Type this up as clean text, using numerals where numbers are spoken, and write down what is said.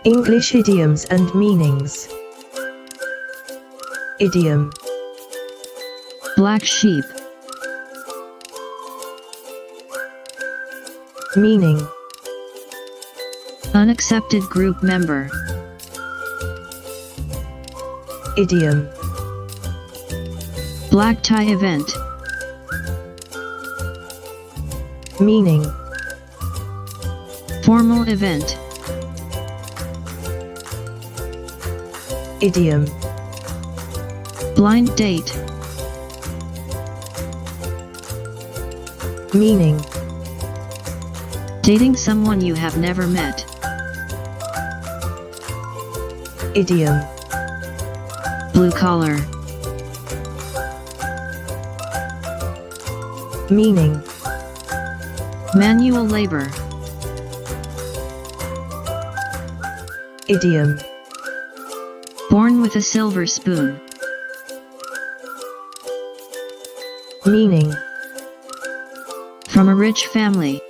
English idioms and meanings. Idiom. Black sheep. Meaning. Unaccepted group member. Idiom. Black tie event. Meaning. Formal event. Idiom. Blind date. Meaning. Dating someone you have never met. Idiom. Blue collar. Meaning. Manual labor. Idiom. Born with a silver spoon. Meaning. From a rich family.